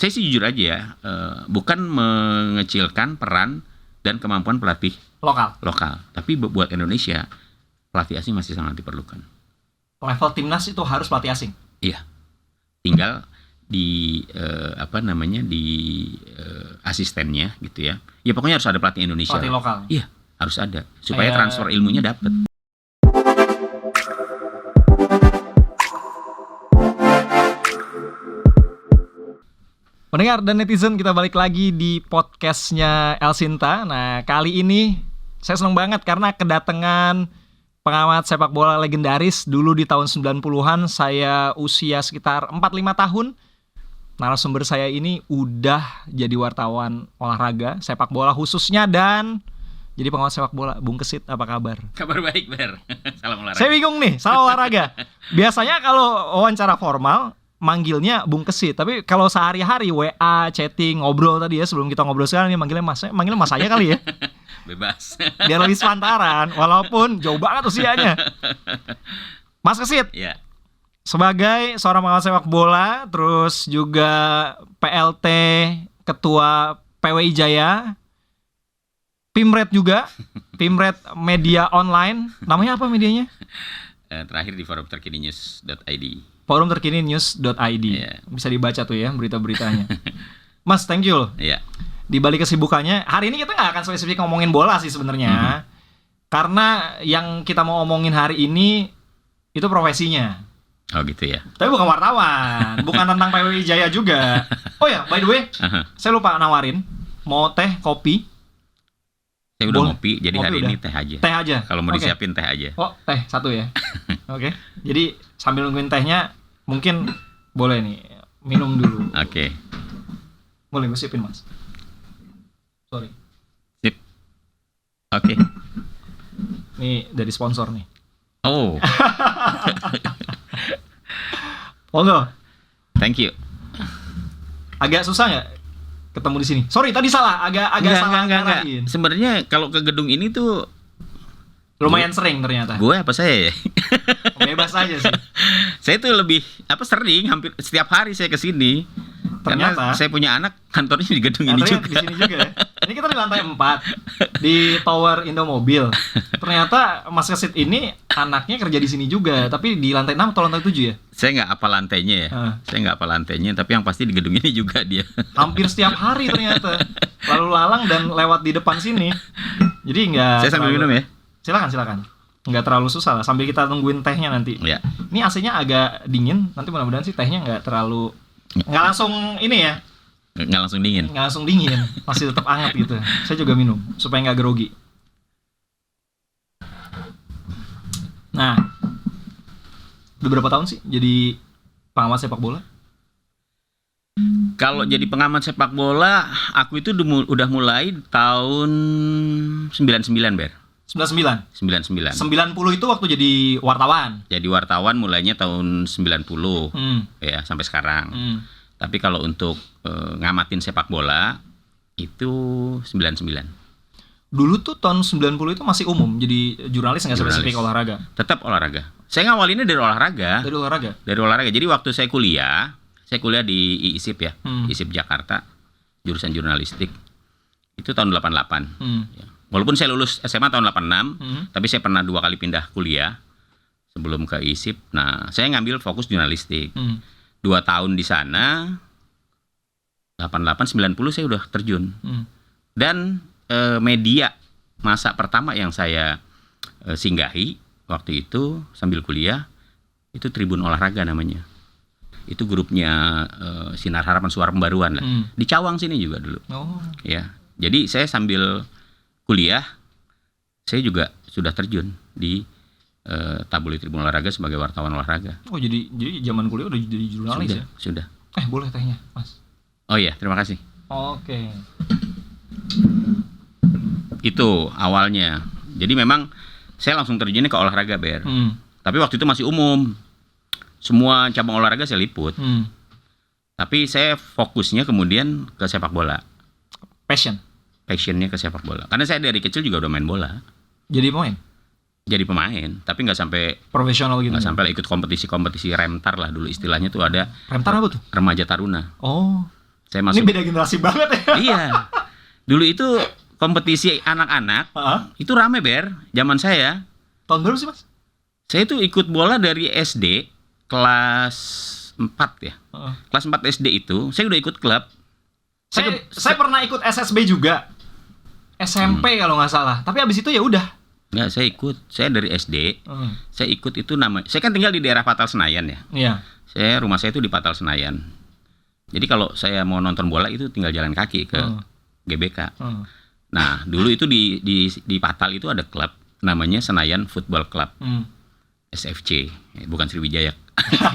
saya sih jujur aja ya, bukan mengecilkan peran dan kemampuan pelatih lokal, tapi buat Indonesia pelatih asing masih sangat diperlukan. Level timnas itu harus pelatih asing. Iya, tinggal di asistennya gitu ya. Ya pokoknya harus ada pelatih Indonesia. Pelatih lokal. Iya, harus ada supaya transfer ilmunya dapat. Pendengar dan netizen, kita balik lagi di podcastnya El Sinta. Nah, kali ini saya senang banget karena kedatangan pengamat sepak bola legendaris. Dulu di tahun 90-an, saya usia sekitar 45 tahun. Narasumber saya ini udah jadi wartawan olahraga, sepak bola khususnya, dan jadi pengamat sepak bola. Bung Kesit, apa kabar? Kabar baik, Ber. Salam olahraga. Saya bingung nih, salam olahraga. Biasanya kalau wawancara formal manggilnya Bung Kesit, tapi kalau sehari-hari WA, chatting, ngobrol tadi ya, sebelum kita ngobrol sekarang nih manggilnya Mas aja kali ya. Bebas. Biar lebih sepantaran, walaupun jauh banget usianya. Mas Kesit. Iya. Sebagai seorang pengamat sepak bola, terus juga PLT Ketua PWI Jaya, Pimret juga, Pimret Media Online. Namanya apa medianya? Terakhir di forum terkini news.id. Forum terkini news.id. Yeah. Bisa dibaca tuh ya berita-beritanya. Mas, thank you loh. Iya. Di balik kesibukannya, hari ini kita nggak akan spesifik ngomongin bola sih sebenarnya. Karena yang kita mau omongin hari ini itu profesinya. Oh gitu ya. Tapi bukan wartawan, bukan tentang PWI Jaya juga. Oh ya, by the way, saya lupa nawarin, mau teh, kopi. Saya udah ngopi, jadi Ngopi hari udah. ini teh aja. Teh aja. Kalau mau Oke. disiapin teh aja. Oh, teh satu ya. Oke. Jadi sambil nungguin tehnya, mungkin boleh nih minum dulu. Oke. Boleh gue siapin, Mas. Sorry. Sip. Oke. Nih dari sponsor nih. Oh, Monggo. thank you. Agak susah nggak ketemu di sini? Sorry, tadi salah. Agak salah Enggak. ngarahin. Sebenarnya kalau ke gedung ini tuh Lumayan sering ternyata. gue apa saya ya? Bebas aja sih. Saya tuh lebih sering, hampir setiap hari saya ke sini. Karena Ternyata saya punya anak kantornya di gedung ini Kantornya juga. di sini juga ya. Ini kita di lantai 4 di Tower Indomobil. Ternyata Mas Kesit ini anaknya kerja di sini juga, tapi di lantai 6 atau lantai 7 ya? Saya nggak apa lantainya ya. Saya nggak apa lantainya, tapi yang pasti di gedung ini juga dia. Hampir setiap hari ternyata. Lalu lalang dan lewat di depan sini. Jadi nggak. Saya sambil minum ya. Silakan. Nggak terlalu susah lah. Sambil kita tungguin tehnya nanti. Ya. Ini AC-nya agak dingin. Nanti mudah-mudahan sih tehnya nggak terlalu. Nggak langsung ini ya. Nggak langsung dingin. Nggak langsung dingin. Masih tetap hangat gitu. Saya juga minum supaya nggak grogi. Nah, udah berapa tahun sih jadi pengamat sepak bola? Kalau jadi pengamat sepak bola, aku itu udah mulai tahun 99, Ber. 99. 99. 90 itu waktu jadi wartawan. Jadi wartawan mulainya tahun 90 ya sampai sekarang. Tapi kalau untuk ngamatin sepak bola itu 99. Dulu tuh tahun 90 itu masih umum jadi jurnalis nggak spesifik olahraga. Tetap olahraga. Saya ngawalinnya dari olahraga. Dari olahraga. Jadi waktu saya kuliah di IISIP ya, IISIP Jakarta, jurusan jurnalistik. Itu tahun 88. Ya. Walaupun saya lulus SMA tahun 86, tapi saya pernah 2 kali pindah kuliah sebelum ke IISIP. Nah, saya ngambil fokus jurnalistik. 2 tahun di sana, 88, 90 saya udah terjun. Dan media masa pertama yang saya singgahi waktu itu sambil kuliah, itu Tribun Olahraga namanya. Itu grupnya Sinar Harapan Suara Pembaruan lah. Di Cawang sini juga dulu. Ya, jadi saya sambil kuliah, saya juga sudah terjun di tabloid Tribun Olahraga sebagai wartawan olahraga. Oh, jadi zaman kuliah udah jadi jurnalis ya? Sudah. Boleh tehnya, Mas. Oh iya, terima kasih. Oke. Itu awalnya. Jadi memang saya langsung terjunnya ke olahraga, Ber. Tapi waktu itu masih umum. Semua cabang olahraga saya liput. Tapi saya fokusnya kemudian ke sepak bola. Passionnya ke sepak bola. Karena saya dari kecil juga udah main bola. Jadi pemain? Jadi pemain, tapi nggak sampai profesional gitu. Nggak sampai ikut kompetisi remtar lah dulu istilahnya tuh ada. Remtar apa tuh? Remaja Taruna. Oh. Saya masuk. Ini beda generasi banget ya. Iya. Dulu itu kompetisi anak-anak itu rame zaman saya. Tahun berapa sih Mas? Saya itu ikut bola dari SD kelas 4 ya. Kelas 4 SD itu saya udah ikut klub. Saya pernah ikut SSB juga. SMP kalau nggak salah. Tapi abis itu ya udah. Nggak, saya ikut. Saya dari SD. Saya ikut itu saya kan tinggal di daerah Patal Senayan ya. Iya. Rumah saya itu di Patal Senayan. Jadi kalau saya mau nonton bola itu tinggal jalan kaki ke GBK. Nah, dulu itu di Patal itu ada klub namanya Senayan Football Club. SFC, bukan Sriwijaya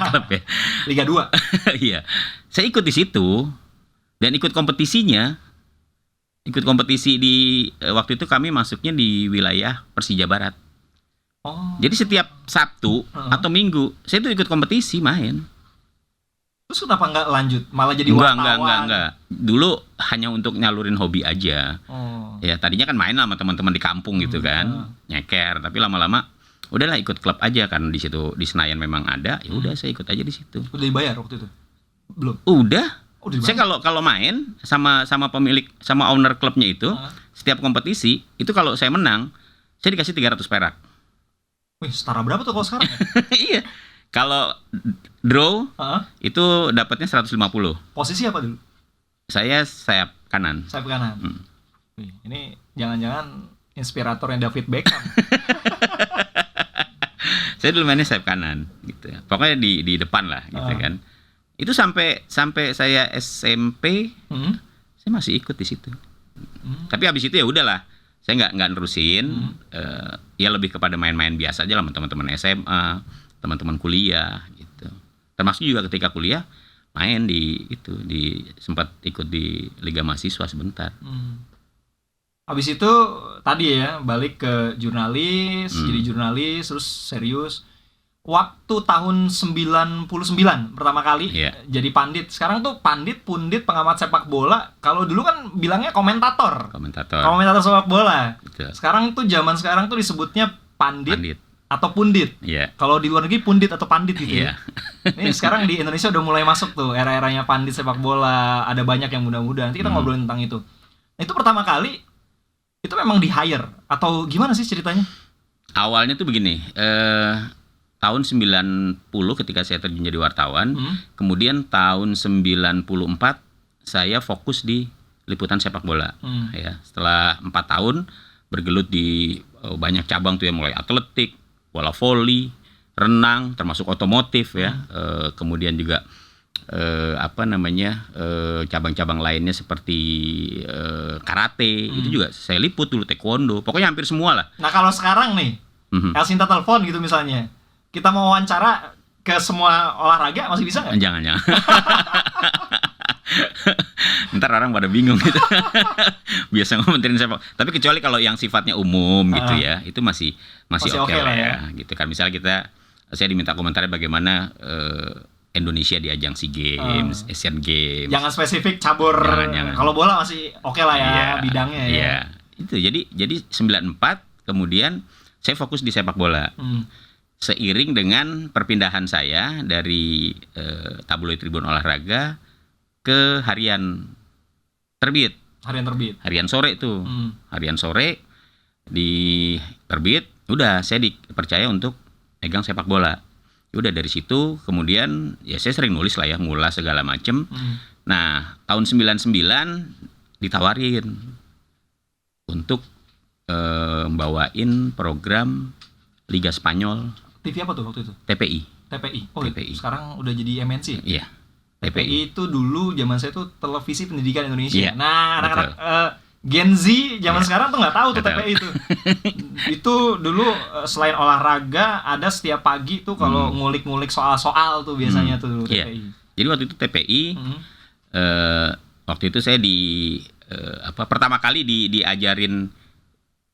klub ya. Liga 2. Iya. Saya ikut di situ dan ikut kompetisinya. Ikut kompetisi di waktu itu kami masuknya di wilayah Persija Barat. Jadi setiap Sabtu atau Minggu saya tuh ikut kompetisi main. Terus kenapa nggak lanjut? Malah jadi wartawan? Enggak. Dulu hanya untuk nyalurin hobi aja. Ya tadinya kan main sama teman-teman di kampung gitu kan, nyeker. Tapi lama-lama udahlah ikut klub aja kan di situ di Senayan memang ada. Ya udah saya ikut aja di situ. Udah dibayar waktu itu? Belum. Udah. Saya kalau main sama pemilik sama owner klubnya itu setiap kompetisi itu kalau saya menang saya dikasih 300 perak. Wih, setara berapa tuh kalau sekarang? Iya. Kalau draw itu dapatnya 150. Posisi apa dulu? Saya sayap kanan. Sayap kanan. Wih, ini jangan-jangan inspiratornya David Beckham. Saya dulu mainnya sayap kanan gitu. Pokoknya di depan lah gitu kan. Itu sampai saya SMP saya masih ikut di situ. Tapi habis itu ya udahlah. Saya nggak nerusin. Ya lebih kepada main-main biasa aja lah sama teman-teman SMA, teman-teman kuliah gitu. Termasuk juga ketika kuliah main sempat ikut di Liga Mahasiswa sebentar. Habis itu tadi ya balik ke jurnalis, jadi jurnalis terus serius. Waktu tahun 99 pertama kali jadi pandit. Sekarang tuh pandit, pundit, pengamat sepak bola. Kalau dulu kan bilangnya komentator sepak bola. Betul. Sekarang tuh disebutnya pandit. Atau pundit. Kalau di luar negeri pundit atau pandit gitu ya. Ini sekarang di Indonesia udah mulai masuk tuh era-eranya pandit sepak bola. Ada banyak yang muda-muda. Nanti kita ngobrolin tentang itu. Nah, itu pertama kali itu memang di hire atau gimana sih ceritanya? Awalnya tuh begini. Tahun 90 ketika saya terjun jadi wartawan, kemudian tahun 94 saya fokus di liputan sepak bola. Ya, setelah 4 tahun bergelut di banyak cabang tuh ya, mulai atletik, bola voli, renang, termasuk otomotif ya. Kemudian juga cabang-cabang lainnya seperti karate, itu juga saya liput dulu, taekwondo. Pokoknya hampir semua lah. Nah, kalau sekarang nih, Elsinta telepon gitu misalnya. Kita mau wawancara ke semua olahraga masih bisa nggak? Jangan. Ntar orang pada bingung gitu. Biasa ngomongin sepak. Tapi kecuali kalau yang sifatnya umum gitu ya, itu masih oke lah ya. Gitu kan. Misalnya saya diminta komentarnya bagaimana Indonesia di ajang SEA Games, Asian Games. Jangan spesifik cabur. Jangan. Kalau bola masih oke lah ya bidangnya ya. Iya. Itu jadi 94 kemudian saya fokus di sepak bola. Seiring dengan perpindahan saya dari tabloid Tribun Olahraga ke harian terbit. Harian sore itu. Harian sore di terbit, udah saya dipercaya untuk pegang sepak bola. Udah dari situ kemudian ya saya sering nulis lah ya, ngulas segala macem. Nah, tahun 99 ditawarin untuk bawain program Liga Spanyol. TV apa tuh waktu itu? TPI. Oh, TPI. Sekarang udah jadi MNC. Iya. TPI itu dulu zaman saya tuh Televisi Pendidikan Indonesia. Iya, nah, anak-anak Gen Z zaman sekarang tuh nggak tahu tuh TPI itu. Itu dulu selain olahraga ada setiap pagi tuh kalau ngulik-ngulik soal-soal tuh biasanya tuh dulu TPI. Jadi waktu itu TPI waktu itu saya pertama kali diajarin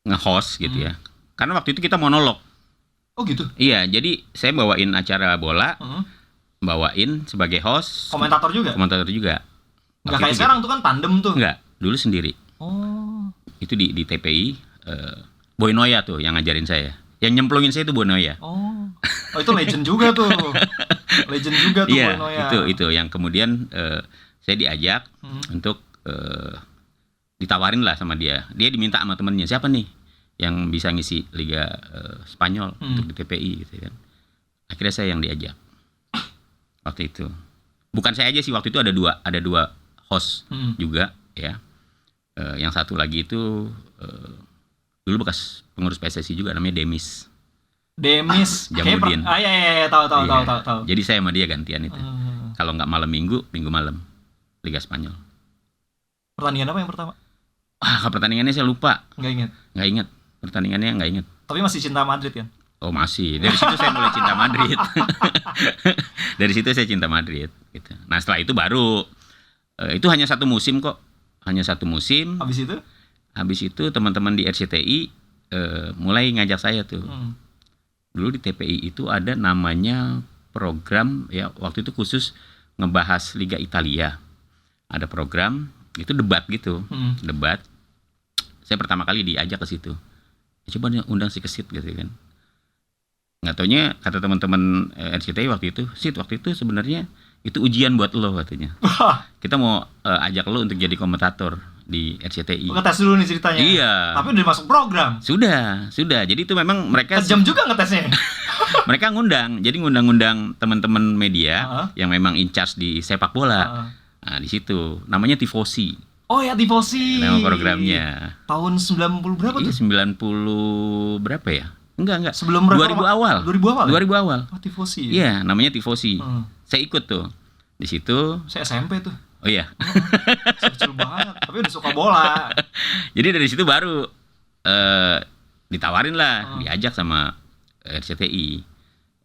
nge-host gitu ya. Karena waktu itu kita monolog. Oh gitu? Iya, jadi saya bawain acara bola, bawain sebagai host. Komentator juga? Komentator juga. Nggak kayak sekarang tuh kan tandem tuh? Nggak, dulu sendiri. Oh. Itu di TPI, Boy Noya tuh yang ngajarin saya. Yang nyemplungin saya itu Boy Noya. Oh itu legend juga tuh. Legend juga tuh Boy Noya. Itu yang kemudian saya diajak untuk ditawarin lah sama dia. Dia diminta sama temennya, siapa nih yang bisa ngisi Liga Spanyol untuk di TPI gitu kan. Akhirnya saya yang diajak waktu itu. Bukan saya aja sih, waktu itu ada dua host juga ya. Yang satu lagi itu dulu bekas pengurus PSSI juga, namanya Demis Jamudin. Iya, tahu. Jadi saya sama dia gantian itu. Kalau nggak malam minggu malam Liga Spanyol. Pertandingan apa yang pertama? Pertandingannya saya lupa. Nggak ingat. Pertandingannya nggak ingat. Tapi masih cinta Madrid kan? Oh masih. Dari situ saya mulai cinta Madrid. Dari situ saya cinta Madrid. Gitu. Nah setelah itu baru itu hanya satu musim kok. Hanya satu musim. Habis itu teman-teman di RCTI mulai ngajak saya tuh. Dulu di TPI itu ada namanya program ya, waktu itu khusus ngebahas Liga Italia. Ada program itu debat gitu. Debat. Saya pertama kali diajak ke situ. Coba undang si Kesit gitu kan. Nggak taunya kata teman-teman RCTI waktu itu sebenarnya itu ujian buat lo katanya. Kita mau ajak lo untuk jadi komentator di RCTI. Ngetes dulu nih ceritanya. Iya. Tapi udah masuk program. Sudah. Jadi itu memang mereka kejam juga ngetesnya. Mereka ngundang teman-teman media yang memang in charge di sepak bola. Nah, di situ namanya Tifosi. Oh ya, Tifosi. Nama programnya. Tahun 90 berapa tuh? 90 berapa ya? Enggak. Sebelum 2000 awal. 2000 awal. Oh, Tifosi. Iya, namanya Tifosi. Saya ikut tuh. Di situ saya SMP tuh. Oh iya. Kecil banget, tapi udah suka bola. Jadi dari situ baru ditawarin lah, diajak sama RCTI.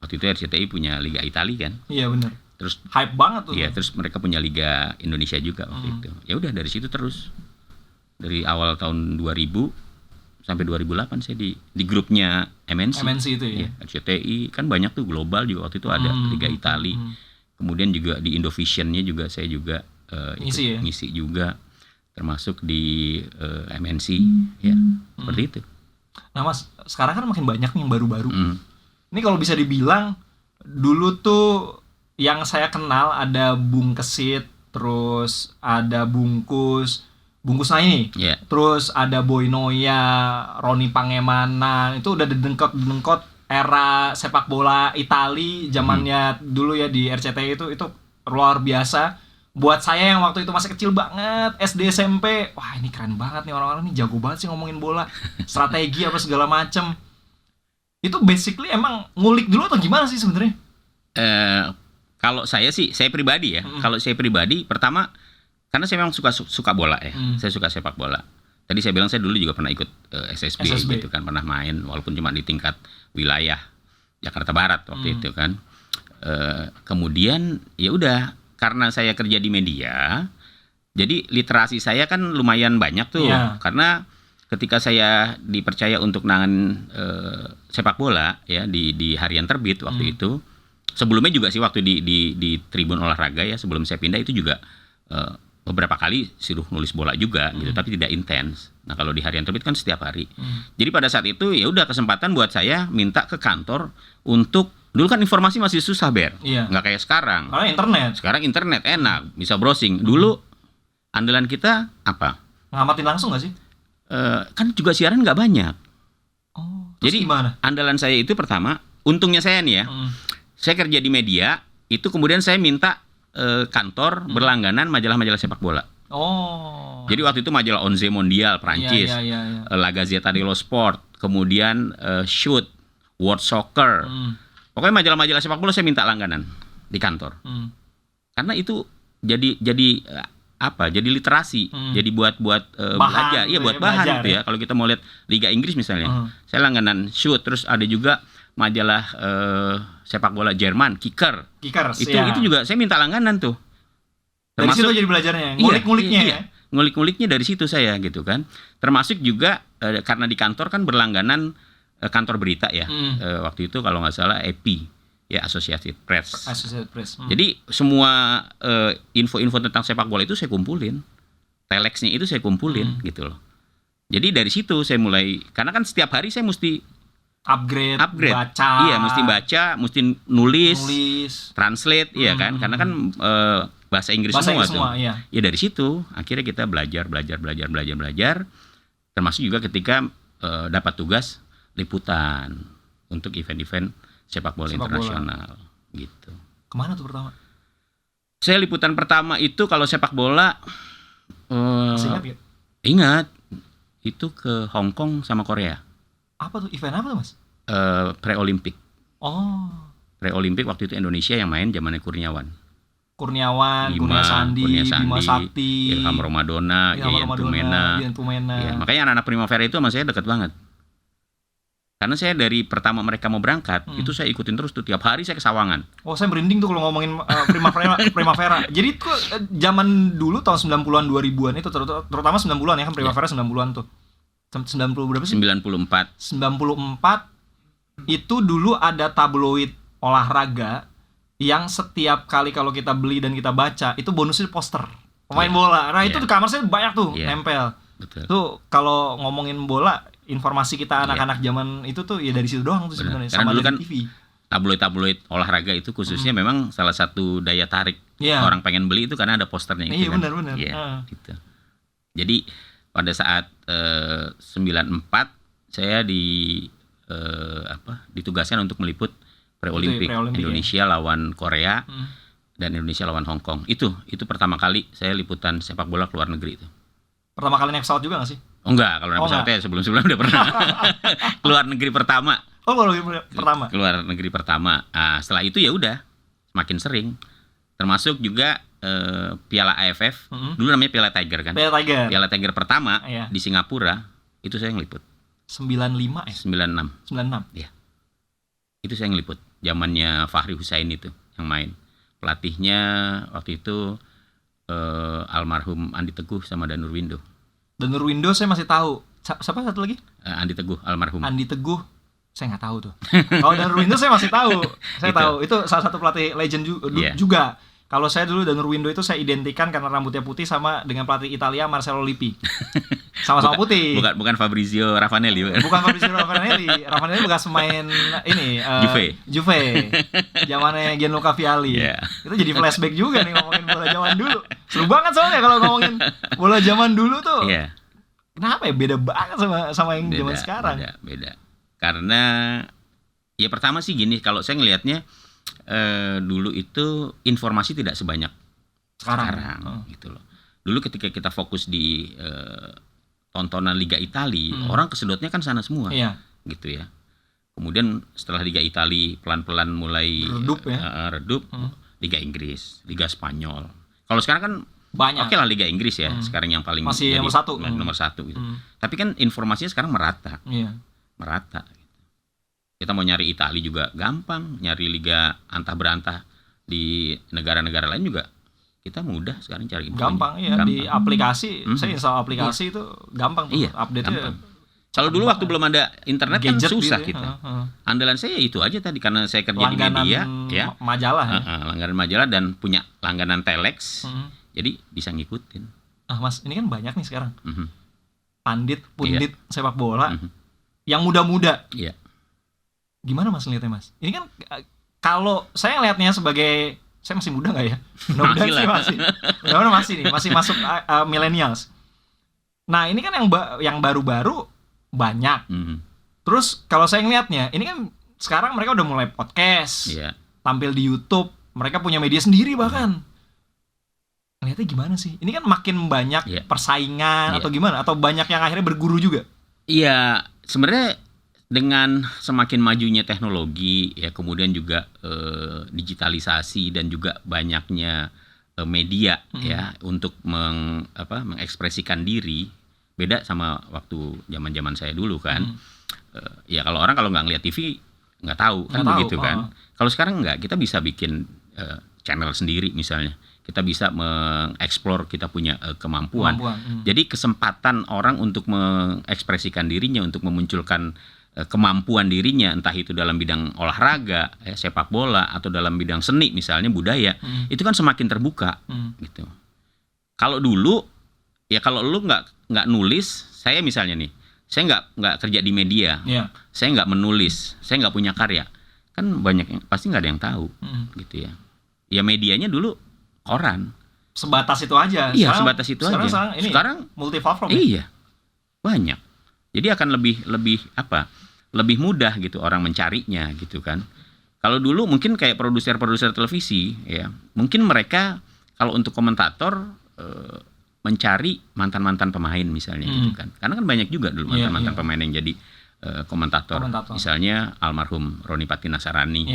Waktu itu RCTI punya Liga Italia kan? Iya benar. Terus hype banget tuh. Iya, terus mereka punya Liga Indonesia juga waktu itu. Ya udah dari situ terus. Dari awal tahun 2000 sampai 2008 saya di grupnya MNC. MNC itu ya. RCTI kan banyak tuh, global juga waktu itu ada Liga Italia. Kemudian juga di Indovision-nya juga saya juga ngisi juga, termasuk di MNC ya. Seperti itu. Nah Mas, sekarang kan makin banyak nih yang baru-baru. Ini kalau bisa dibilang dulu tuh yang saya kenal ada Bung Kesit, terus ada Bungkus ini, terus ada Boy Noya, Roni Pangemanan, itu udah dengkot era sepak bola Itali zamannya dulu ya di RCTI itu luar biasa. Buat saya yang waktu itu masih kecil banget, SD SMP, wah ini keren banget nih orang-orang nih, jago banget sih ngomongin bola, strategi apa segala macem. Itu basically emang ngulik dulu atau gimana sih sebenarnya? Kalau saya pribadi ya, kalau saya pribadi pertama karena saya memang suka bola ya, saya suka sepak bola. Tadi saya bilang saya dulu juga pernah ikut SSB gitu kan, pernah main walaupun cuma di tingkat wilayah Jakarta Barat waktu itu kan. Kemudian ya udah, karena saya kerja di media, jadi literasi saya kan lumayan banyak tuh. Karena ketika saya dipercaya untuk nangan sepak bola ya di harian terbit waktu itu, sebelumnya juga sih waktu di Tribun Olahraga ya, sebelum saya pindah itu juga beberapa kali suruh nulis bola juga gitu, tapi tidak intens. Nah kalau di harian terbit kan setiap hari. Jadi pada saat itu ya udah kesempatan buat saya minta ke kantor untuk, dulu kan informasi masih susah nggak kayak sekarang. Karena internet. Sekarang internet enak, bisa browsing. Dulu andalan kita apa? Ngamatin langsung nggak sih? Kan juga siaran nggak banyak. Jadi gimana? Andalan saya itu pertama, untungnya saya nih ya, saya kerja di media, itu kemudian saya minta kantor berlangganan majalah-majalah sepak bola. Jadi waktu itu majalah Onze Mondial Prancis, La Gazzetta dello Sport, kemudian Shoot, World Soccer. Pokoknya majalah-majalah sepak bola saya minta langganan di kantor. Karena itu jadi literasi, jadi buat belajar, buat bahan gitu ya. Kalau kita mau lihat Liga Inggris misalnya, saya langganan Shoot, terus ada juga majalah sepak bola Jerman, Kicker. Itu juga saya minta langganan tuh. Dari situ jadi belajarnya, ngulik-nguliknya ya. Ngulik-nguliknya dari situ saya gitu kan. Termasuk juga karena di kantor kan berlangganan kantor berita ya. Waktu itu kalau nggak salah EPI ya, Associated Press. Jadi semua info-info tentang sepak bola itu saya kumpulin. Telexnya itu saya kumpulin gitu loh. Jadi dari situ saya mulai, karena kan setiap hari saya mesti upgrade, baca. Iya, mesti baca, mesti nulis, translate, iya kan? Karena kan bahasa Inggris semua. Iya. Ya dari situ akhirnya kita belajar, termasuk juga ketika dapat tugas liputan untuk event-event sepak bola internasional gitu. Kemana tuh pertama? Saya liputan pertama itu kalau sepak bola Masih ingat ya? Ingat. Itu ke Hong Kong sama Korea. Apa tuh? Event apa tuh, Mas? Pre-Olimpik. Oh. Pre-Olimpik waktu itu Indonesia yang main zamannya Kurnia Sandi, Bima Sakti, Ilham Ramadona, Yayan Tumena. Ya, makanya anak-anak Primavera itu sama saya dekat banget. Karena saya dari pertama mereka mau berangkat, itu saya ikutin terus tuh, tiap hari saya ke Sawangan. Oh, saya merinding tuh kalau ngomongin Primavera. Jadi tuh zaman dulu tahun 90-an 2000-an itu terutama 90-an ya kan, Primavera 90-an tuh. 90 berapa sih? 94 itu dulu ada tabloid olahraga yang setiap kali kalau kita beli dan kita baca itu bonusnya poster pemain bola. Nah, itu di kamar saya banyak tuh nempel. Betul. Tuh kalau ngomongin bola, informasi kita anak-anak zaman itu tuh ya dari situ doang tuh sebenarnya. Sama dulu kan TV. Tabloid olahraga itu khususnya memang salah satu daya tarik orang pengen beli itu karena ada posternya itu. Iya, kan. Benar. Gitu. Jadi pada saat 94 saya ditugaskan untuk meliput pre-Olimpik Indonesia lawan Korea dan Indonesia lawan Hong Kong. Itu pertama kali saya liputan sepak bola ke luar negeri itu. Pertama kali naik pesawat juga gak sih? Oh enggak, kalau naik pesawatnya sebelum-sebelum udah pernah. Keluar negeri pertama. Oh, pertama. Keluar negeri pertama. Nah, setelah itu ya udah semakin sering. Termasuk juga Piala AFF. Dulu namanya Piala Tiger kan. Piala Tiger pertama di Singapura itu saya ngeliput. 95 ya? 96. Iya. Itu saya ngeliput. Zamannya Fahri Husain itu yang main. Pelatihnya waktu itu almarhum Andi Teguh sama Danur Windo. Danur Windo saya masih tahu. Siapa satu lagi? Andi Teguh, almarhum. Andi Teguh saya nggak tahu tuh. Kalau Danur Windo saya masih tahu. Saya tahu itu salah satu pelatih legend juga. Kalau saya dulu Danur Windo itu saya identikan karena rambutnya putih sama dengan pelatih Italia Marcelo Lippi. Sama-sama putih. Bukan Fabrizio Ravanelli. Bukan Fabrizio Ravanelli. Ravanelli bekas main ini Juve. Zamannya Gianluca Vialli. Itu jadi flashback juga nih ngomongin bola zaman dulu. Seru banget soalnya kalau ngomongin bola zaman dulu tuh. Kenapa ya beda banget sama yang zaman sekarang? Beda. Karena ya pertama sih gini, kalau saya ngelihatnya dulu itu informasi tidak sebanyak sekarang gitu loh. Dulu ketika kita fokus di tontonan Liga Italia, orang kesedotnya kan sana semua, gitu ya. Kemudian setelah Liga Italia pelan-pelan mulai redup, Liga Inggris, Liga Spanyol. Kalau sekarang kan banyak. Oke lah Liga Inggris ya, sekarang yang paling masih nomor satu gitu. Tapi kan informasinya sekarang merata. Merata. Kita mau nyari Italia juga gampang, nyari liga antah berantah di negara-negara lain juga kita mudah sekarang cari info. Gampang. Di aplikasi, saya install aplikasi itu gampang tuh update-nya. Kalau dulu waktu belum ada internet gadget kan susah gitu, kita. Andalan saya itu aja tadi karena saya kerja langganan di media, majalah langganan majalah dan punya langganan telex. Jadi bisa ngikutin. Mas, ini kan banyak nih sekarang. Pundit sepak bola yang muda-muda. Gimana Mas lihatnya Mas? Ini kan kalau saya lihatnya sebagai, saya masih muda nggak ya? Mudah-mudahan masih masuk millennials. Nah ini kan yang baru-baru banyak. Terus kalau saya ngelihatnya, ini kan sekarang mereka udah mulai podcast, tampil di YouTube, mereka punya media sendiri bahkan. Ngelihatnya gimana sih? Ini kan makin banyak persaingan atau gimana? Atau banyak yang akhirnya berguru juga? Iya, sebenarnya dengan semakin majunya teknologi ya, kemudian juga digitalisasi dan juga banyaknya media ya untuk mengekspresikan diri, beda sama waktu zaman saya dulu kan. Ya kalau nggak ngeliat TV nggak tahu kan begitu kan. Kalau sekarang nggak, kita bisa bikin channel sendiri misalnya. Kita bisa mengeksplor kita punya kemampuan. Jadi kesempatan orang untuk mengekspresikan dirinya, untuk memunculkan kemampuan dirinya, entah itu dalam bidang olahraga, sepak bola, atau dalam bidang seni misalnya budaya, itu kan semakin terbuka gitu. Kalau dulu ya kalau lu nggak nulis, saya misalnya nih, saya nggak kerja di media, saya nggak menulis, saya nggak punya karya, kan banyak yang pasti nggak ada yang tahu gitu ya. Ya medianya dulu koran. Sebatas itu aja. Iya, sebatas itu aja. Sekarang multi platform. Iya. Banyak. Jadi akan lebih mudah gitu orang mencarinya gitu kan. Kalau dulu mungkin kayak produser televisi ya, mungkin mereka kalau untuk komentator mencari mantan-mantan pemain misalnya gitu kan. Karena kan banyak juga dulu mantan-mantan pemain yang jadi komentator. Misalnya almarhum Roni Patinasarani,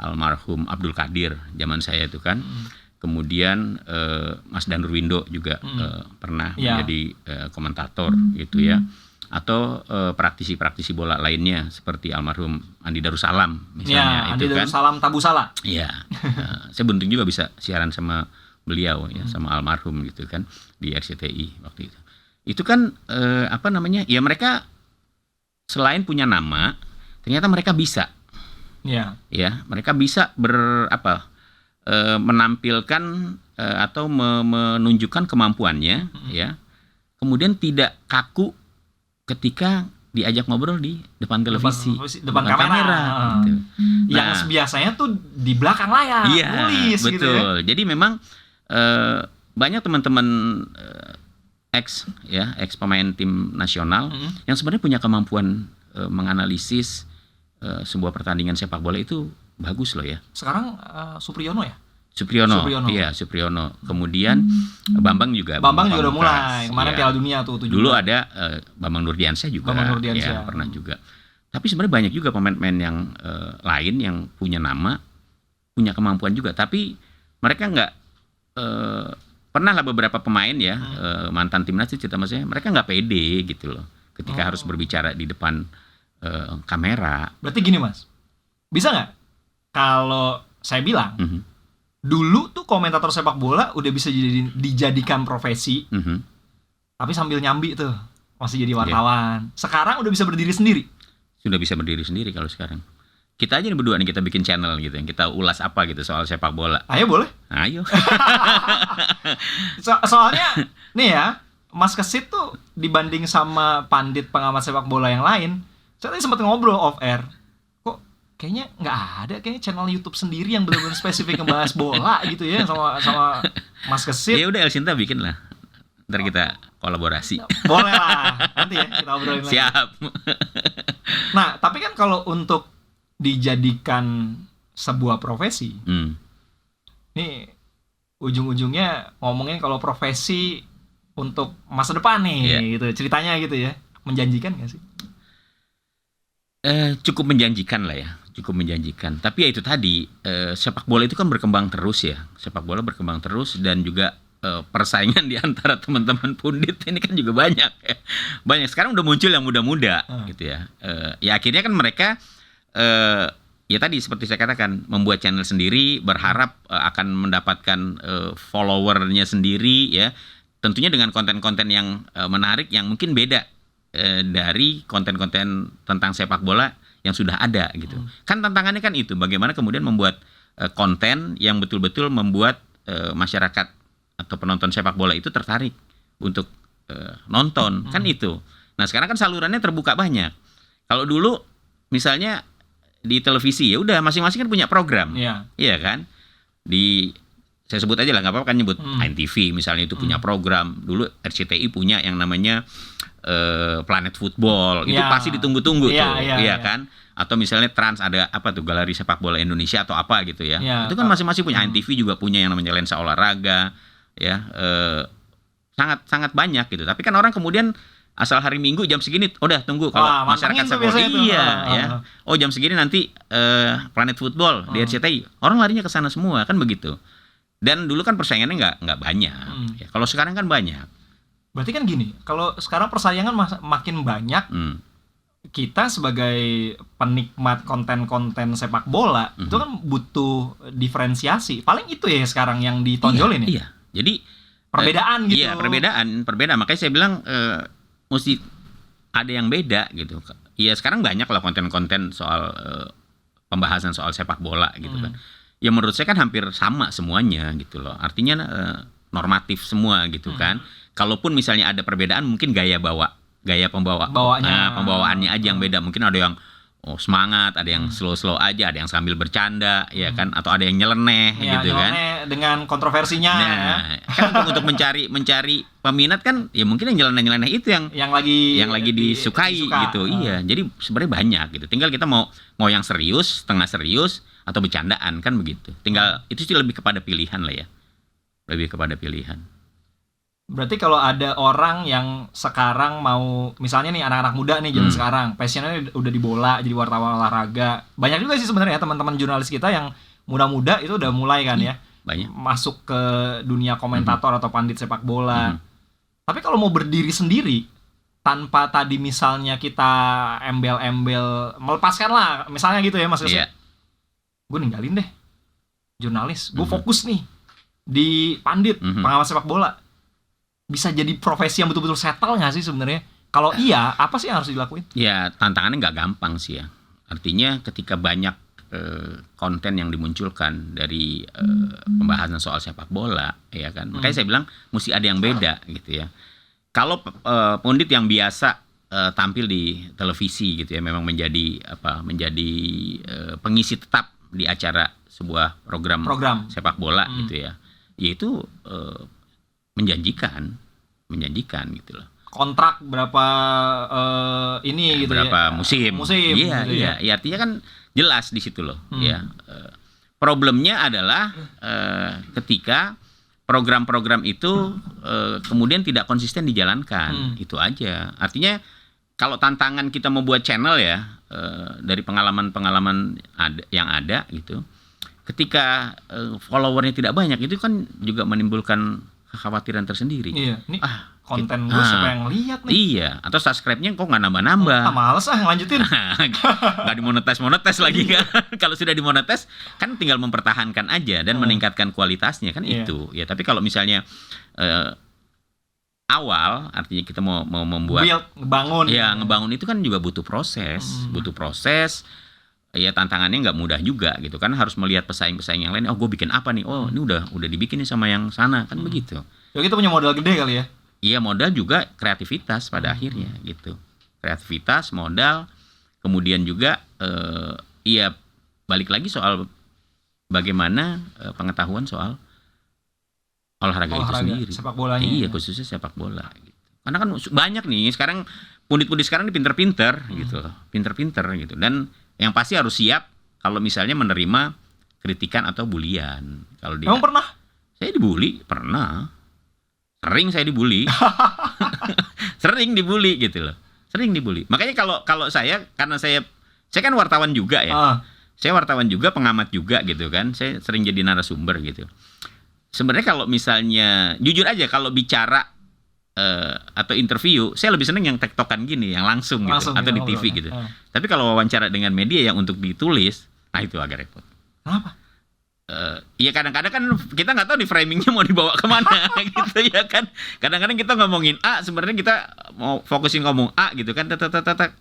almarhum Abdul Qadir zaman saya itu kan. Kemudian Mas Danur Windo juga pernah menjadi komentator gitu ya. Atau praktisi-praktisi bola lainnya seperti almarhum Andi Darussalam misalnya itu Andi Darussalam Tabusala. Iya. Saya beruntung juga bisa siaran sama beliau ya, sama almarhum gitu kan di RCTI waktu itu. Itu kan ya mereka selain punya nama, ternyata mereka bisa. Ya, mereka bisa menampilkan atau menunjukkan kemampuannya ya. Kemudian tidak kaku ketika diajak ngobrol di depan televisi, depan kamera. Gitu. Yang biasanya tuh di belakang layar, nulis betul. gitu ya. Jadi memang banyak teman-teman ex pemain tim nasional yang sebenarnya punya kemampuan menganalisis sebuah pertandingan sepak bola itu bagus loh ya. Sekarang Supriyono ya? Supriyono. Kemudian Bambang juga udah mulai. Kemarin Piala Dunia tuh 17. Dulu ada Bambang Nurdiansyah juga. Pernah juga. Tapi sebenarnya banyak juga pemain-pemain yang lain yang punya nama, punya kemampuan juga. Tapi mereka nggak pernah lah beberapa pemain ya mantan timnas itu cerita maksudnya mereka nggak pede gitu loh ketika harus berbicara di depan kamera. Berarti gini Mas, bisa nggak kalau saya bilang dulu tuh komentator sepak bola udah bisa dijadikan profesi, tapi sambil nyambi tuh masih jadi wartawan. Sekarang udah bisa berdiri sendiri. Sudah bisa berdiri sendiri kalau sekarang. Kita aja nih berdua nih kita bikin channel gitu yang kita ulas apa gitu soal sepak bola. Ayo boleh. Ayo. Soalnya nih ya, Mas Kesit tuh dibanding sama pandit pengamat sepak bola yang lain, saya tadi sempat ngobrol off air. Kayaknya nggak ada channel YouTube sendiri yang benar-benar spesifik ngebahas bola gitu ya sama Mas Kesit. Ya udah Elsinta bikin lah. Ntar kita kolaborasi. Boleh lah. Nanti ya kita obrolin lagi. Siap. Nah, tapi kan kalau untuk dijadikan sebuah profesi, nih ujung-ujungnya ngomongin kalau profesi untuk masa depan nih, gitu ceritanya gitu ya, menjanjikan nggak sih? Cukup menjanjikan lah ya, cukup menjanjikan. Tapi ya itu tadi, sepak bola itu kan berkembang terus ya. Sepak bola berkembang terus dan juga persaingan di antara teman-teman pundit ini kan juga banyak ya. Banyak sekarang udah muncul yang muda-muda gitu ya. Ya akhirnya kan mereka ya tadi seperti saya katakan membuat channel sendiri, berharap akan mendapatkan followernya sendiri ya. Tentunya dengan konten-konten yang menarik yang mungkin beda dari konten-konten tentang sepak bola yang sudah ada gitu. Kan tantangannya kan itu, bagaimana kemudian membuat konten yang betul-betul membuat masyarakat atau penonton sepak bola itu tertarik untuk nonton, kan itu. Nah sekarang kan salurannya terbuka banyak. Kalau dulu misalnya di televisi ya udah masing-masing kan punya program, iya kan? Saya sebut aja lah, nggak apa-apa kan nyebut ANTV misalnya itu punya program. Dulu RCTI punya yang namanya Planet Football, itu pasti ditunggu-tunggu tuh, iya kan? Atau misalnya Trans ada apa tuh Galeri Sepak Bola Indonesia atau apa gitu ya. Itu kan masing-masing punya. ANTV juga punya yang namanya Lensa Olahraga, ya sangat banyak gitu. Tapi kan orang kemudian asal hari Minggu jam segini, udah tunggu kalau masyarakat sepak bola ya. Oh jam segini nanti Planet Football di RCTI, orang larinya ke sana semua kan begitu. Dan dulu kan persaingannya nggak banyak. Ya, kalau sekarang kan banyak. Berarti kan gini, kalau sekarang persaingan makin banyak, kita sebagai penikmat konten-konten sepak bola itu kan butuh diferensiasi. Paling itu ya sekarang yang ditonjolin ya. Iya. Jadi perbedaan gitu. Iya, perbedaan. Makanya saya bilang mesti ada yang beda gitu. Iya, sekarang banyak lah konten-konten soal pembahasan soal sepak bola gitu kan. Ya menurut saya kan hampir sama semuanya gitu loh. Artinya normatif semua gitu kan. Kalaupun misalnya ada perbedaan mungkin gaya pembawaannya aja yang beda. Mungkin ada yang semangat, ada yang slow aja, ada yang sambil bercanda, ya kan, atau ada yang nyeleneh gitu kan. Dengan kontroversinya. Nah, kan untuk mencari peminat kan, ya mungkin yang nyeleneh itu yang lagi disukai gitu. Iya, jadi sebenarnya banyak gitu. Tinggal kita mau yang serius, setengah serius, atau bercandaan kan begitu. Tinggal itu sih lebih kepada pilihan lah ya. Lebih kepada pilihan. Berarti kalau ada orang yang sekarang mau, misalnya nih anak-anak muda nih zaman sekarang, passionnya udah di bola, jadi wartawan olahraga. Banyak juga sih sebenarnya teman-teman jurnalis kita yang muda-muda itu udah mulai kan ya. Banyak. Masuk ke dunia komentator atau pandit sepak bola. Tapi kalau mau berdiri sendiri, tanpa tadi misalnya kita embel-embel, melepaskan lah, misalnya gitu ya Mas Yose. Gue ninggalin deh jurnalis, gue fokus nih di pandit, pengawas sepak bola. Bisa jadi profesi yang betul-betul settle nggak sih sebenarnya? Kalau iya, apa sih yang harus dilakuin? Ya, tantangannya nggak gampang sih ya. Artinya ketika banyak konten yang dimunculkan dari pembahasan soal sepak bola, ya kan. Makanya saya bilang mesti ada yang beda gitu ya. Kalau pundit yang biasa tampil di televisi gitu ya, memang menjadi pengisi tetap di acara sebuah program sepak bola gitu ya. Yaitu menjanjikan gitu loh. Kontrak berapa gitu berapa ya? musim. Iya, gitu iya. Ya, artinya kan jelas di situ loh, ya. Problemnya adalah ketika program-program itu kemudian tidak konsisten dijalankan. Itu aja. Artinya kalau tantangan kita membuat channel ya, dari pengalaman-pengalaman yang ada gitu. Ketika followernya tidak banyak, itu kan juga menimbulkan kekhawatiran tersendiri. Iya, ini konten gue siapa yang lihat nih? Iya, atau subscribe-nya kok nggak nambah-nambah. Males lanjutin. Nggak monetis lagi kan. Kalau sudah dimonetis kan tinggal mempertahankan aja dan meningkatkan kualitasnya kan itu. Ya, tapi kalau misalnya awal, artinya kita mau membuat ngebangun. Ya, ngebangun itu kan juga butuh proses. Ya, tantangannya nggak mudah juga gitu kan, harus melihat pesaing-pesaing yang lain. Oh, gue bikin apa nih? Oh, ini udah dibikin nih sama yang sana kan begitu. Ya kita punya modal gede kali ya. Iya, modal juga kreativitas pada akhirnya gitu. Kreativitas, modal, kemudian juga iya balik lagi soal bagaimana pengetahuan soal olahraga itu sendiri. Sepak bolanya. Iya, khususnya sepak bola gitu. Karena kan banyak nih sekarang pundit-pundit sekarang ini pinter-pinter gitu. Pinter-pinter gitu. Dan yang pasti harus siap kalau misalnya menerima kritikan atau bulian. Kalau Emang pernah? Saya dibully, pernah. Sering saya dibully. Sering dibully gitu loh. Sering dibully. Makanya kalau saya, karena saya kan wartawan juga ya. Saya wartawan juga, pengamat juga gitu kan. Saya sering jadi narasumber gitu. Sebenarnya kalau misalnya jujur aja kalau bicara atau interview, saya lebih seneng yang tektokan gini, yang langsung gitu, atau di TV gitu. Tapi kalau wawancara dengan media yang untuk ditulis, nah itu agak repot. Kenapa? Ya kadang-kadang kan kita nggak tahu di framingnya mau dibawa kemana gitu ya kan. Kadang-kadang kita ngomongin A, sebenarnya kita mau fokusin ngomong A gitu kan,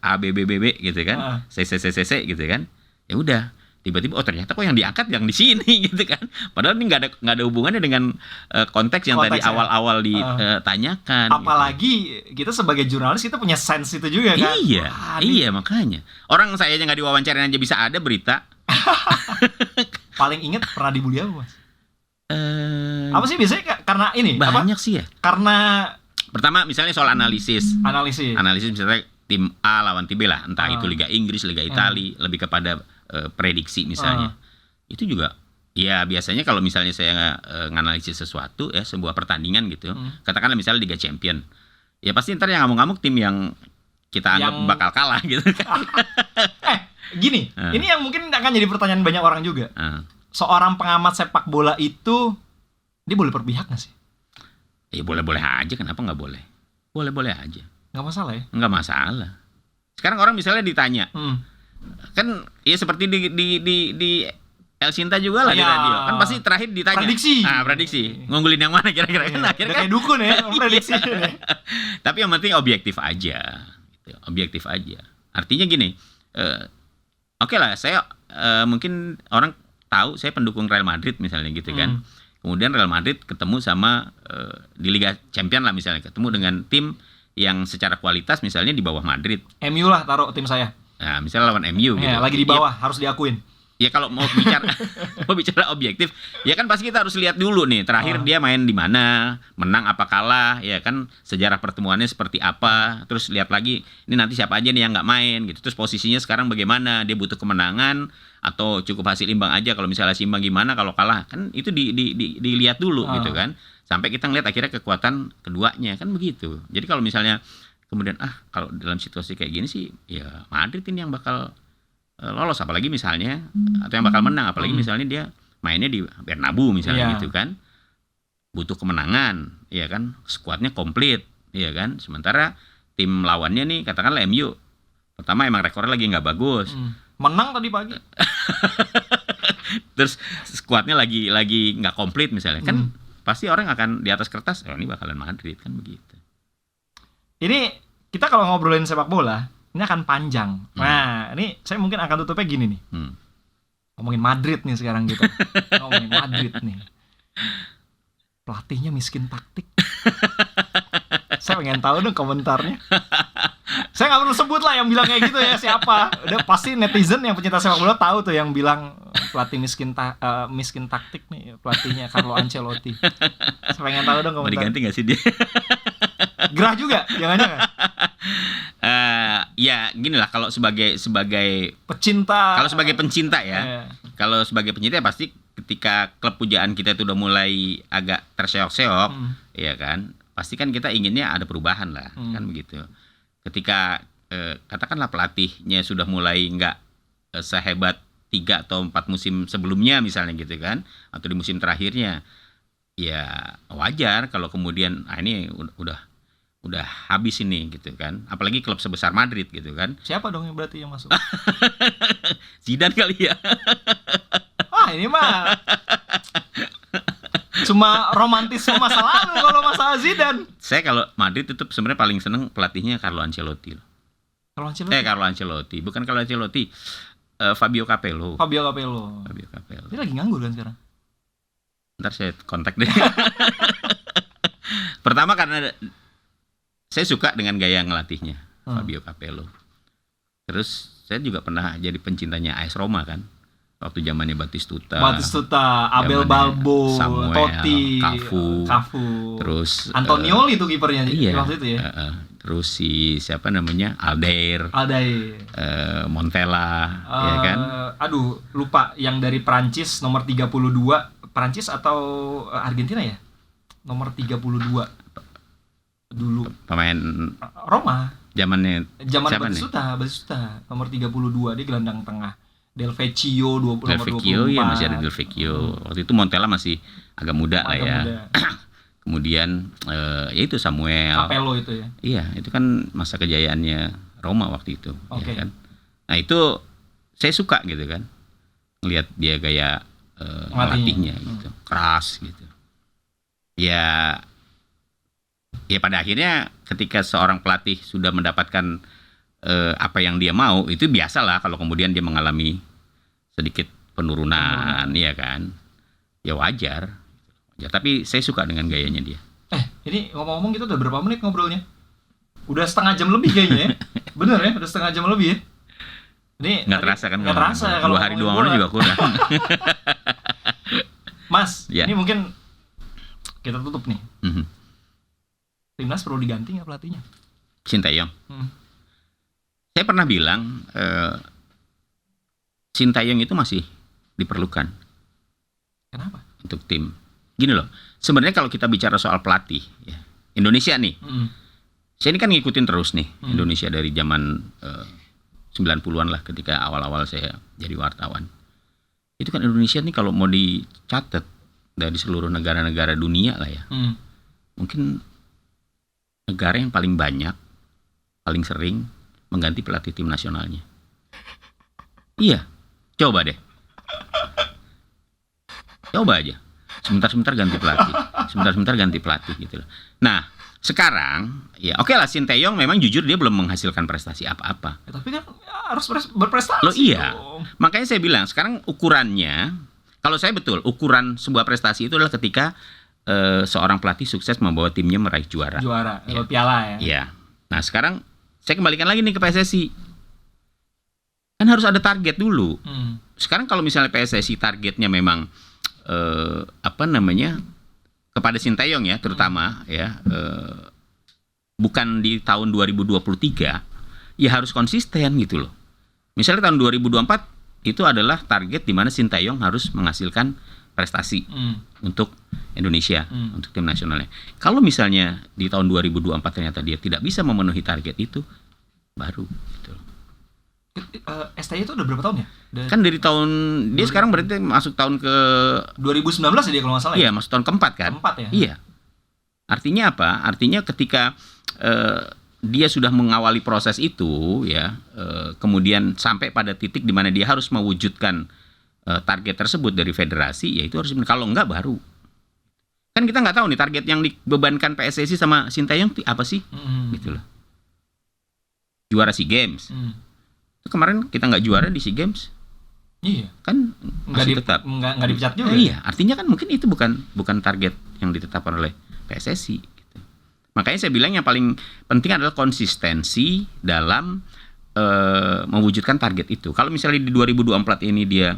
A B B B B gitu kan, C gitu kan. Ya udah. Tiba-tiba ternyata kok yang diangkat yang di sini gitu kan. Padahal ini nggak ada hubungannya dengan konteks yang tadi awal-awal ditanyakan. Apalagi kita sebagai jurnalis kita punya sense itu juga kan. Iya makanya. Orang saya aja nggak diwawancarain aja bisa ada berita. Paling inget pernah dibully apa Mas? Apa sih biasanya karena ini? Banyak sih ya. Karena pertama misalnya soal analisis misalnya tim A lawan tim B lah, entah itu Liga Inggris, Liga Italia, lebih kepada prediksi misalnya. Itu juga ya biasanya kalau misalnya saya nganalisis sesuatu ya, sebuah pertandingan gitu, katakanlah misalnya Liga Champion, ya pasti ntar yang ngamuk-ngamuk tim yang kita anggap bakal kalah gitu kan. Gini, ini yang mungkin akan jadi pertanyaan banyak orang juga. Seorang pengamat sepak bola itu dia boleh berpihak nggak sih? Ya boleh-boleh aja, kenapa nggak boleh? Boleh-boleh aja. Nggak masalah ya? Nggak masalah. Sekarang orang misalnya ditanya, kan ya seperti di El Sinta juga lah di radio. Kan pasti terakhir ditanya. Prediksi. Ngunggulin yang mana kira-kira kan akhirnya kayak dukun ya, prediksi. Tapi yang penting objektif aja. Gitu. Objektif aja. Artinya gini, oke lah, saya mungkin orang tahu saya pendukung Real Madrid misalnya gitu kan. Kemudian Real Madrid ketemu sama di Liga Champion lah misalnya, ketemu dengan tim yang secara kualitas misalnya di bawah Madrid. MU lah taruh tim saya. Nah, misalnya lawan MU gitu. Lagi di bawah harus diakuin. Ya kalau mau bicara objektif, ya kan pasti kita harus lihat dulu nih terakhir dia main di mana, menang apa kalah, ya kan sejarah pertemuannya seperti apa, terus lihat lagi ini nanti siapa aja nih yang nggak main gitu, terus posisinya sekarang bagaimana, dia butuh kemenangan atau cukup hasil imbang aja, kalau misalnya imbang gimana, kalau kalah kan itu dilihat dulu gitu kan, sampai kita ngeliat akhirnya kekuatan keduanya kan begitu. Jadi kalau misalnya kemudian kalau dalam situasi kayak gini sih ya Madrid ini yang bakal lolos, apalagi misalnya atau yang bakal menang, apalagi misalnya dia mainnya di Bernabeu misalnya gitu kan, butuh kemenangan, ya kan, skuadnya komplit, ya kan, sementara tim lawannya nih katakanlah MU, pertama emang rekornya lagi nggak bagus, menang tadi pagi, terus skuadnya lagi nggak komplit misalnya, kan pasti orang akan di atas kertas, ini bakalan Madrid kan begitu. Ini kita kalau ngobrolin sepak bola ini akan panjang. Nah, ini saya mungkin akan tutupnya gini nih. Ngomongin Madrid nih sekarang gitu. Ngomongin Madrid nih. Pelatihnya miskin taktik. Saya pengen tahu dong komentarnya. Saya nggak perlu sebut lah yang bilang kayak gitu ya siapa. Udah pasti netizen yang pencinta sepak bola tahu tuh yang bilang pelatih miskin taktik nih pelatihnya Carlo Ancelotti. Saya pengen tahu dong komentar. Mau diganti nggak sih dia? Gerah juga, jangan-jangan. Ya gini lah, kalau sebagai pecinta, kalau sebagai pencinta ya, kalau sebagai pencinta ya pasti ketika klub pujaan kita itu udah mulai agak terseok-seok, ya kan, pasti kan kita inginnya ada perubahan lah, kan begitu. Ketika katakanlah pelatihnya sudah mulai nggak sehebat 3 atau 4 musim sebelumnya misalnya gitu kan, atau di musim terakhirnya, ya wajar kalau kemudian ini udah habis ini gitu kan, apalagi klub sebesar Madrid gitu kan. Siapa dong yang berarti yang masuk? Zidane kali ya. Ini mah cuma romantisme masa lalu kalau masalah Zidane. Saya kalau Madrid tetap sebenarnya paling seneng pelatihnya Carlo Ancelotti. Carlo Ancelotti, bukan Carlo Ancelotti, Fabio Capello. Dia lagi nganggur kan sekarang? Ntar saya kontak deh. Pertama karena saya suka dengan gaya ngelatihnya Fabio Capello. Terus saya juga pernah jadi pencintanya AS Roma kan, waktu zamannya Batistuta, Abel Balbo, Samuel, Totti, Cafu, terus Antonioli itu kipernya waktu itu ya. Terus siapa namanya, Aldair, Montella, ya kan. Aduh lupa yang dari Prancis nomor 32, Prancis atau Argentina ya, nomor 32 dulu pemain Roma zaman Batistuta nomor 32, dia gelandang tengah. Del Vecchio nomor 24. Ya masih ada Del Vecchio. Waktu itu Montella masih agak muda lah ya. Kemudian ya itu Samuel Capello itu ya. Iya, itu kan masa kejayaannya Roma waktu itu, ya kan. Nah, itu saya suka gitu kan. Ngelihat dia gaya melatihnya gitu. Keras gitu. Ya pada akhirnya ketika seorang pelatih sudah mendapatkan apa yang dia mau, itu biasalah kalau kemudian dia mengalami sedikit penurunan, ya kan. Ya wajar. Tapi saya suka dengan gayanya dia. Ini ngomong-ngomong kita udah berapa menit ngobrolnya? Udah setengah jam lebih kayaknya ya. Bener ya, udah setengah jam lebih ya. Ini nggak terasa kan? Nggak terasa kalau 2 hari 2 malam juga kurang. Mas, ini mungkin kita tutup nih. Timnas perlu diganti nggak pelatihnya? Sintayong. Saya pernah bilang Sintayong itu masih diperlukan. Kenapa? Untuk tim. Gini loh, sebenarnya kalau kita bicara soal pelatih, ya, Indonesia nih, saya ini kan ngikutin terus nih Indonesia dari zaman 90-an lah, ketika awal-awal saya jadi wartawan. Itu kan Indonesia nih kalau mau dicatat dari seluruh negara-negara dunia lah ya, mungkin negara yang paling banyak, paling sering mengganti pelatih tim nasionalnya. Iya, coba deh. Coba aja. Sebentar-sebentar ganti pelatih gitu loh. Nah, sekarang ya oke lah, Sintayong memang jujur dia belum menghasilkan prestasi apa-apa. Ya, tapi kan harus berprestasi. Loh iya. Makanya saya bilang sekarang ukurannya, kalau saya betul, ukuran sebuah prestasi itu adalah ketika seorang pelatih sukses membawa timnya meraih juara, ya. Piala ya. Iya. Nah, sekarang saya kembalikan lagi nih ke PSSI. Kan harus ada target dulu. Sekarang kalau misalnya PSSI targetnya memang kepada Sinteyong ya terutama ya bukan di tahun 2023, ya harus konsisten gitu loh. Misalnya tahun 2024 itu adalah target di mana Sinteyong harus menghasilkan prestasi untuk Indonesia, untuk tim nasionalnya. Kalau misalnya di tahun 2024 ternyata dia tidak bisa memenuhi target itu, baru gitu. STY itu udah berapa tahun ya? Kan dari tahun dia sekarang berarti masuk tahun ke 2019 ya dia kalau nggak salah. Iya, masuk tahun keempat kan? Keempat ya. Iya. Artinya apa? Artinya ketika dia sudah mengawali proses itu ya, kemudian sampai pada titik di mana dia harus mewujudkan target tersebut dari federasi, ya itu harus, kalau enggak baru. Kan kita nggak tahu nih target yang dibebankan PSSI sama Sinteyong apa sih? Gitu loh. Juara SEA Games. Kemarin kita nggak juara di SEA Games, iya kan masih tetap nggak dipecat juga. Iya, artinya kan mungkin itu bukan target yang ditetapkan oleh PSSI. Gitu. Makanya saya bilang yang paling penting adalah konsistensi dalam mewujudkan target itu. Kalau misalnya di 2024 ini dia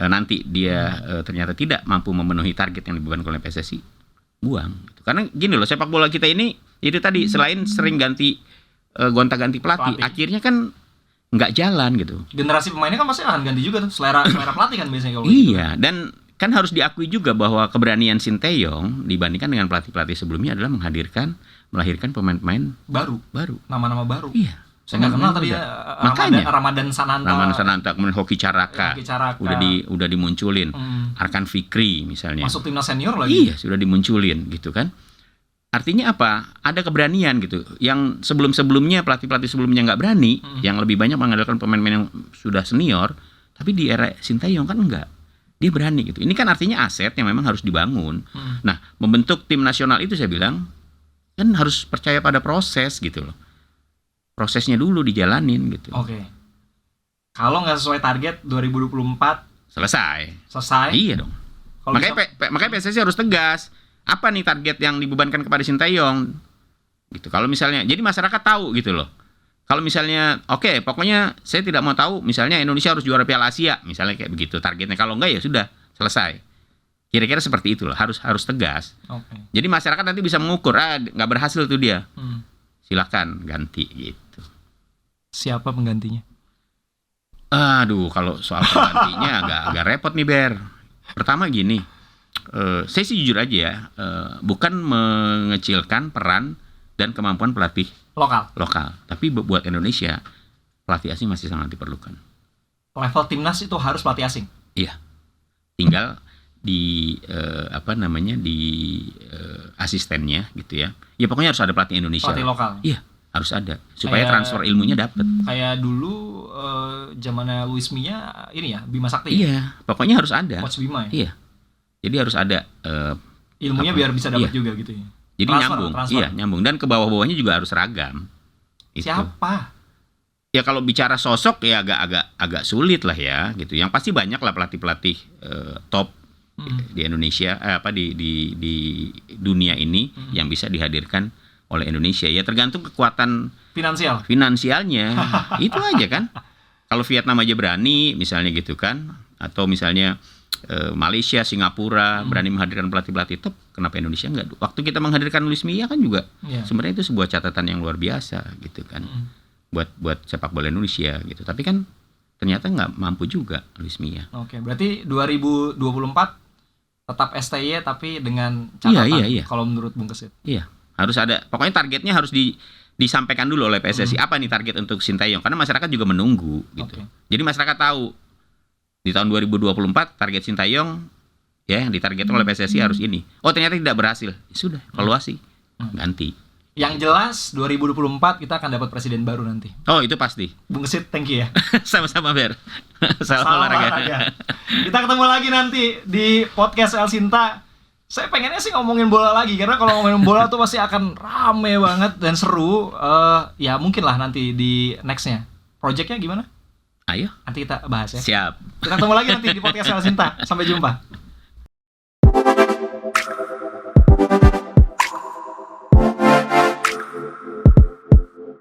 nanti dia ternyata tidak mampu memenuhi target yang dibebankan oleh PSSI, buang. Gitu. Karena gini loh, sepak bola kita ini itu tadi selain sering gonta-ganti pelatih, akhirnya kan nggak jalan gitu. Generasi pemainnya kan pasti akan ganti juga tuh. Selera pelatih kan biasanya kalau iya, gitu. Dan kan harus diakui juga bahwa keberanian Sinteyong dibandingkan dengan pelatih-pelatih sebelumnya adalah melahirkan pemain-pemain baru. Nama-nama baru. Iya. Saya nggak kenal tadi ya. Ramadan Sananta, kemudian Hoki Caraka. Udah dimunculin. Arkan Fikri misalnya. Masuk timnas senior lagi. Iya, sudah dimunculin gitu kan. Artinya apa? Ada keberanian gitu. Yang sebelum-sebelumnya pelatih-pelatih sebelumnya nggak berani, yang lebih banyak mengandalkan pemain-pemain yang sudah senior, tapi di era Sinteyong kan enggak. Dia berani gitu. Ini kan artinya aset yang memang harus dibangun. Nah, membentuk tim nasional itu saya bilang kan harus percaya pada proses gitu loh. Prosesnya dulu dijalanin gitu. Oke. Kalau nggak sesuai target 2024 selesai. Iya dong. Makanya PSSI harus tegas. Apa nih target yang dibebankan kepada Sinteyong gitu. Kalau misalnya jadi masyarakat tahu gitu loh. Kalau misalnya oke, pokoknya saya tidak mau tahu misalnya Indonesia harus juara Piala Asia misalnya kayak begitu targetnya. Kalau enggak ya sudah selesai. Kira-kira seperti itu loh, harus tegas. Jadi masyarakat nanti bisa mengukur nggak berhasil tuh dia. Silakan ganti gitu. Siapa penggantinya? Aduh, kalau soal penggantinya agak repot nih Ber. Pertama gini, saya sih jujur aja ya, bukan mengecilkan peran dan kemampuan pelatih lokal, tapi buat Indonesia pelatih asing masih sangat diperlukan. Level timnas itu harus pelatih asing. Iya, tinggal di asistennya gitu ya. Ya pokoknya harus ada pelatih Indonesia. Pelatih lokal. Iya, harus ada supaya transfer ilmunya dapat. Kayak dulu zamannya Luis Milla ini ya, Bima Sakti. Iya, pokoknya harus ada. Coach Bima ya. Iya. Jadi harus ada ilmunya biar bisa dapat juga gitu ya. Jadi transfer. Iya, nyambung dan ke bawah-bawahnya juga harus seragam. Itu. Siapa? Ya kalau bicara sosok ya agak sulit lah ya gitu. Yang pasti banyak lah pelatih-pelatih top di Indonesia di dunia ini yang bisa dihadirkan oleh Indonesia. Ya tergantung kekuatan finansialnya. Itu aja kan. Kalau Vietnam aja berani misalnya gitu kan, atau misalnya Malaysia, Singapura berani menghadirkan pelatih-pelatih top, kenapa Indonesia enggak? Waktu kita menghadirkan Luis Milla kan juga sebenarnya itu sebuah catatan yang luar biasa gitu kan. Buat sepak bola Indonesia gitu. Tapi kan ternyata nggak mampu juga Luis Milla. Oke, berarti 2024 tetap STY tapi dengan catatan kalau menurut Bung Kesit. Iya, harus ada. Pokoknya targetnya harus disampaikan dulu oleh PSSI. Apa nih target untuk Sinteyong? Karena masyarakat juga menunggu gitu. Jadi masyarakat tahu di tahun 2024 target Sinteyong ya yang ditargetkan oleh PSSI harus ini. Oh ternyata tidak berhasil. Ya sudah, evaluasi, ganti. Yang jelas 2024 kita akan dapat presiden baru nanti. Oh itu pasti. Bung Kesit, thank you ya. Sama-sama Ber. Salam olahraga. Kita ketemu lagi nanti di podcast El Sinta. Saya pengennya sih ngomongin bola lagi karena kalau ngomongin bola tuh pasti akan rame banget dan seru. Ya mungkin lah nanti di nextnya. Projectnya gimana? Ayo. Nanti kita bahas ya. Siap. Kita ketemu lagi nanti di podcast El Sinta. Sampai jumpa.